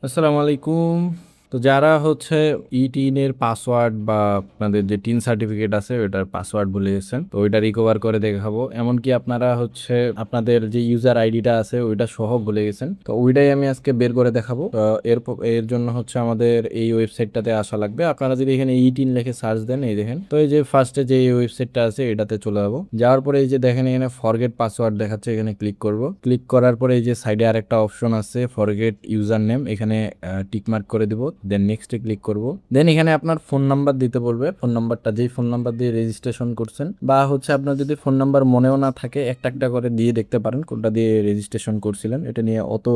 আসসালামু আলাইকুম। তো যারা হচ্ছে ই-টিনের পাসওয়ার্ড বা আপনাদের যে টিন সার্টিফিকেট আছে ওইটার পাসওয়ার্ড ভুলে গেছেন, তো ওইটা রিকভার করে দেখাবো। এমনকি আপনারা হচ্ছে আপনাদের যে ইউজার আইডিটা আছে ওইটা সহ ভুলে গেছেন, তো ওইটাই আমি আজকে বের করে দেখাবো। তো এর জন্য হচ্ছে আমাদের এই ওয়েবসাইটটাতে আসা লাগবে। আপনারা যদি এখানে ই-টিন লিখে সার্চ দেন, এই দেখেন, তো এই যে ফার্স্টে যে ওয়েবসাইটটা আছে এটাতে চলে যাবো। যাওয়ার পরে এই যে দেখেন এখানে ফরগেট পাসওয়ার্ড দেখাচ্ছে, এখানে ক্লিক করব। ক্লিক করার পরে এই যে সাইডে আরেকটা অপশন আছে ফরগেট ইউজার নেম, এখানে টিক মার্ক করে দিব। দেন নেক্সটে ক্লিক করব। দেন এখানে আপনার ফোন নাম্বার দিতে বলবে। ফোন নাম্বারটা যেই ফোন নাম্বার দিয়ে রেজিস্ট্রেশন করছেন, বা হচ্ছে আপনার যদি ফোন নাম্বার মনেও না থাকে একটা একটা করে দিয়ে দেখতে পারেন কোনটা দিয়ে রেজিস্ট্রেশন করছিলেন। এটা নিয়ে অত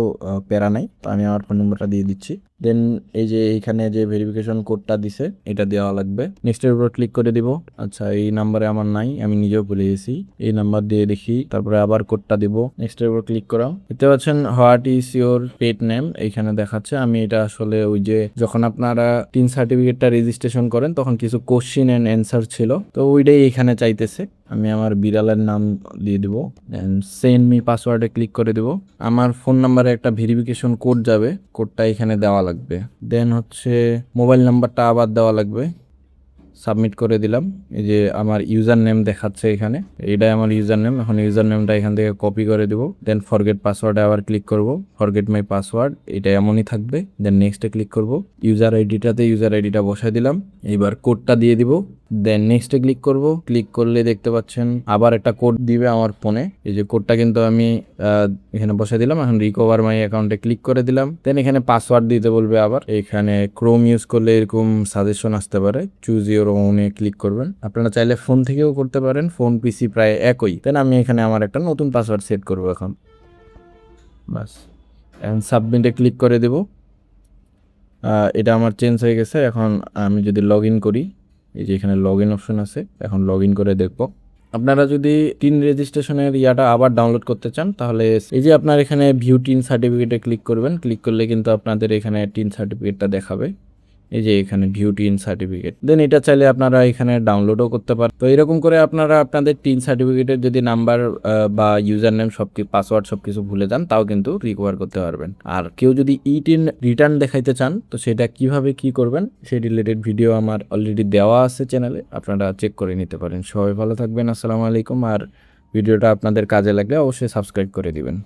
প্যারা নাই, তো আমি আমার ফোন নাম্বারটা দিয়ে দিচ্ছি। দেন এই যে এইখানে যে ভেরিফিকেশন কোডটা দিছে এটা দেওয়া লাগবে। নেক্সটের উপর ক্লিক করে দিব। আচ্ছা, এই নাম্বারে আমার নাই, আমি নিজেও ভুলে গেছি। এই নাম্বার দিয়ে দেখি, তারপরে আবার কোডটা দিব। নেক্সটের উপর ক্লিক করা। দেখতে পাচ্ছেন what is your pet name এইখানে দেখাচ্ছে। আমি এটা আসলে ওই যে যখন আপনারা টিন সার্টিফিকেটটা রেজিস্ট্রেশন করেন তখন কিছু কোশ্চিন এন্ড অ্যান্সার ছিল, তো ওইটাই এখানে চাইতেছে। আমি আমার বিড়ালের নাম দিয়ে দিব। দেন সেন্ড মি পাসওয়ার্ডে ক্লিক করে দিব। আমার ফোন নাম্বারে একটা ভেরিফিকেশন কোড যাবে, কোডটা এখানে দেওয়া লাগবে। দেন হচ্ছে মোবাইল নাম্বারটা আবার দেওয়া লাগবে। সাবমিট করে দিলাম। এই যে আমার ইউজার নেম দেখাচ্ছে এখানে, এটাই আমার ইউজার নেম। এখন ইউজার নেমটা এখান থেকে কপি করে দিব। দেন ফরগেট পাসওয়ার্ডে আবার ক্লিক করব। ফরগেট মাই পাসওয়ার্ড, এটা এমনই থাকবে। দেন নেক্সটে ক্লিক করব। ইউজার আইডিটা বসাই দিলাম। এইবার কোডটা দিয়ে দিব। দেন নেক্সটে ক্লিক করব। ক্লিক করলে দেখতে পাচ্ছেন আবার একটা কোড দিবে আমার ফোনে। এই যে কোডটা কিন্তু আমি এখানে বসাই দিলাম। এখন রিকভার মাই অ্যাকাউন্টে ক্লিক করে দিলাম। দেন এখানে পাসওয়ার্ড দিতে বলবে আবার। এখানে ক্রোম ইউজ করলে এরকম সাজেশন আসতে পারে, চুজ ইউর ওনে ক্লিক করবেন। আপনারা চাইলে ফোন থেকেও করতে পারেন, ফোন পিসি প্রায় একই। দেন আমি এখানে আমার একটা নতুন পাসওয়ার্ড সেট করব এখন। বাস, এখন সাবমিটে ক্লিক করে দেব। এটা আমার চেঞ্জ হয়ে গেছে। এখন আমি যদি লগ ইন করি, এই যে এখানে লগ ইন অপশন আছে, এখন লগ ইন করে দেখব। আপনারা যদি টিন রেজিস্ট্রেশনের ইয়াটা আবার ডাউনলোড করতে চান তাহলে এই যে আপনার এখানে ভিউ টিন সার্টিফিকেটে ক্লিক করবেন। ক্লিক করলে কিন্তু আপনাদের এখানে টিন সার্টিফিকেটটা দেখাবে। এই যে এখানে ভিউ টিন সার্টিফিকেট, দেন এটা চাইলে আপনারা এখানে ডাউনলোডও করতে পারেন। তো এরকম করে আপনারা আপনাদের টিন সার্টিফিকেটের যদি নাম্বার বা ইউজার নেম পাসওয়ার্ড সবকিছু ভুলে যান, তাও কিন্তু রিকভার করতে পারবেন। আর কেউ যদি ই টিন রিটার্ন দেখাইতে চান, তো সেটা কিভাবে কি করবেন সেই রিলেটেড ভিডিও আমার অলরেডি দেওয়া আছে চ্যানেলে, আপনারা চেক করে নিতে পারেন। সবাই ভালো থাকবেন। আসসালামু আলাইকুম। আর ভিডিওটা আপনাদের কাজে লাগলে অবশ্যই সাবস্ক্রাইব করে দিবেন।